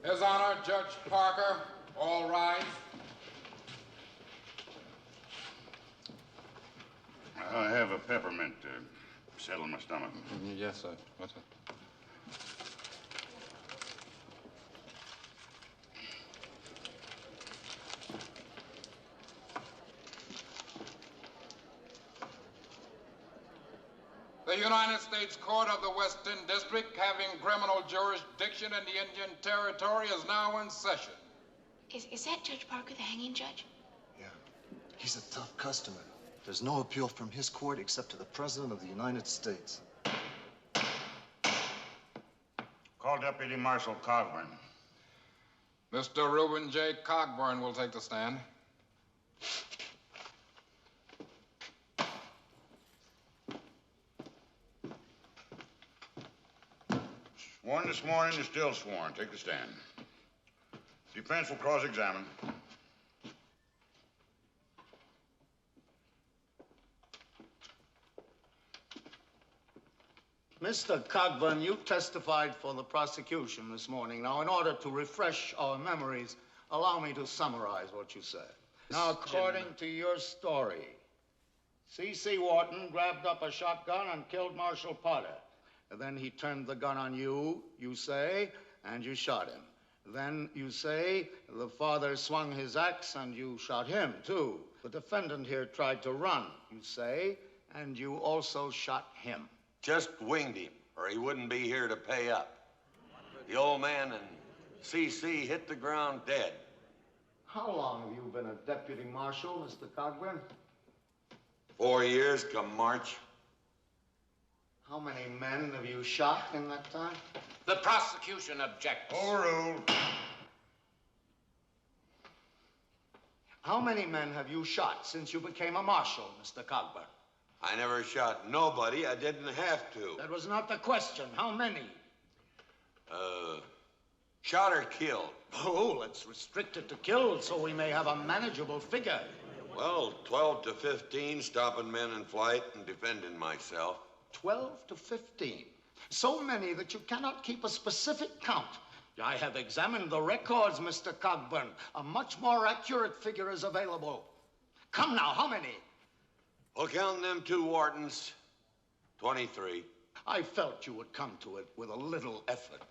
His Honor, Judge Parker, all rise. I have a peppermint to settle my stomach. Yes, sir. Yes, sir. The United States Court of the Western District, having criminal jurisdiction in the Indian Territory, is now in session. Is that Judge Parker, the hanging judge? Yeah. He's a tough customer. There's no appeal from his court except to the President of the United States. Call Deputy Marshal Cogburn. Mr. Reuben J. Cogburn will take the stand. Sworn this morning, is still sworn. Take the stand. Defense will cross-examine. Mr. Cogburn, you testified for the prosecution this morning. Now, in order to refresh our memories, allow me to summarize what you said. Now, according to your story, C.C. Wharton grabbed up a shotgun and killed Marshal Potter. And then he turned the gun on you, you say, and you shot him. Then you say the father swung his axe and you shot him, too. The defendant here tried to run, you say, and you also shot him. Just winged him, or he wouldn't be here to pay up. The old man and C.C. hit the ground dead. How long have you been a deputy marshal, Mr. Cogburn? 4 years come March. How many men have you shot in that time? The prosecution objects. Overruled. How many men have you shot since you became a marshal, Mr. Cogburn? I never shot nobody. I didn't have to. That was not the question. How many? Shot or killed? Oh, let's restrict it to killed so we may have a manageable figure. Well, 12 to 15, stopping men in flight and defending myself. 12 to 15. So many that you cannot keep a specific count. I have examined the records, Mr. Cogburn. A much more accurate figure is available. Come now, how many? Well, counting them 2 Whartons, 23. I felt you would come to it with a little effort.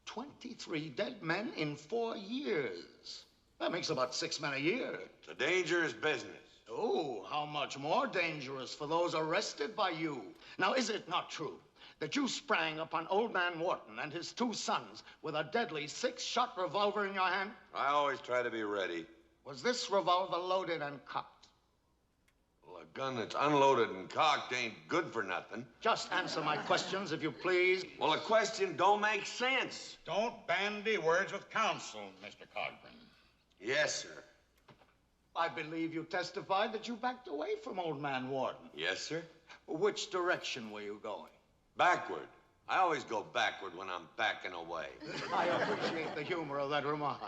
23 dead men in 4 years. That makes about 6 men a year. It's a dangerous business. Oh, how much more dangerous for those arrested by you. Now, is it not true that you sprang upon old man Wharton and his 2 sons with a deadly 6-shot revolver in your hand? I always try to be ready. Was this revolver loaded and cocked? Well, a gun that's unloaded and cocked ain't good for nothing. Just answer my questions, if you please. Well, a question don't make sense. Don't bandy words with counsel, Mr. Cogburn. Yes, sir. I believe you testified that you backed away from old man Wharton. Yes, sir. Which direction were you going? Backward. I always go backward when I'm backing away. I appreciate the humor of that remark.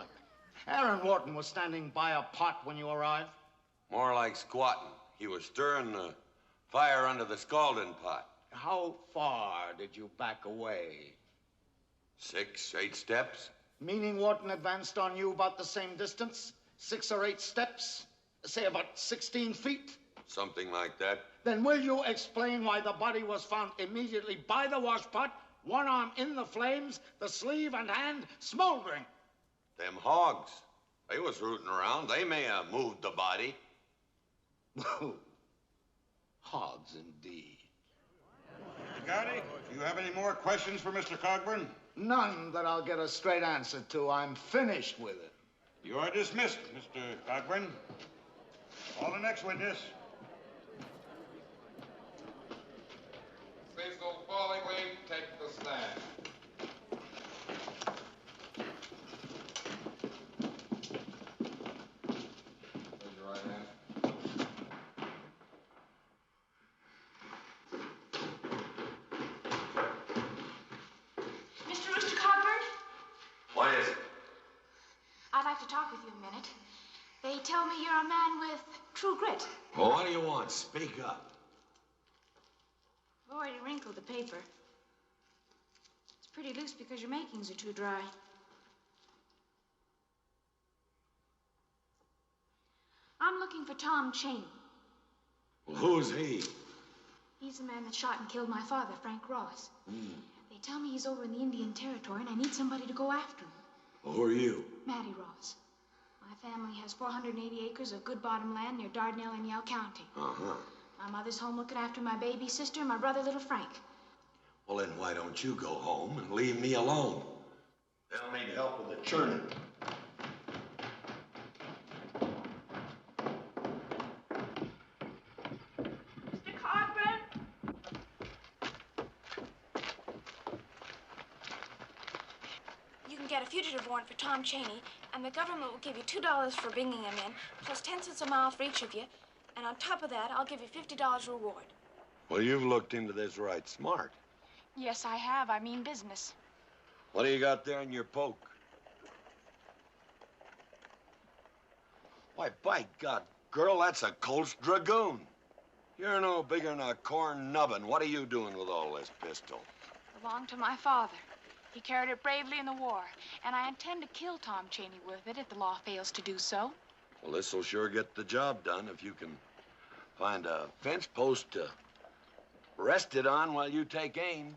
Aaron Wharton was standing by a pot when you arrived? More like squatting. He was stirring the fire under the scalding pot. How far did you back away? 6, 8 steps. Meaning Wharton advanced on you about the same distance? 6 or 8 steps? Say about 16 feet? Something like that. Then will you explain why the body was found immediately by the washpot, one arm in the flames, the sleeve and hand smoldering? Them hogs. They was rooting around. They may have moved the body. Hogs, indeed. Mr. Gowdy, do you have any more questions for Mr. Cogburn? None that I'll get a straight answer to. I'm finished with it. You are dismissed, Mr. Cogburn. Call the next witness. Cecil Fallingly, take the stand. Raise your right hand. Mr. Rooster Cogburn? What is it? I'd like to talk with you a minute. They tell me you're a man with true grit. Well, what do you want? Speak up. I've already wrinkled the paper. It's pretty loose because your makings are too dry. Tom Chaney. Well, who's he? He's the man that shot and killed my father, Frank Ross. They tell me he's over in the Indian Territory, and I need somebody to go after him. Well, who are you? Mattie Ross. My family has 480 acres of good bottom land near Dardanelle in Yell County. Uh-huh. My mother's home looking after my baby sister and my brother, little Frank. Well, then why don't you go home and leave me alone? They'll need help with the churning. Mr. Cogburn? You can get a fugitive warrant for Tom Chaney, and the government will give you $2 for bringing him in, plus 10 cents a mile for each of you. And on top of that, I'll give you $50 reward. Well, you've looked into this right smart. Yes, I have. I mean business. What do you got there in your poke? Why, by God, girl, that's a Colt's Dragoon. You're no bigger than a corn nubbin. What are you doing with all this pistol? Belonged to my father. He carried it bravely in the war, and I intend to kill Tom Chaney with it if the law fails to do so. Well, this'll sure get the job done if you can find a fence post to rest it on while you take aim.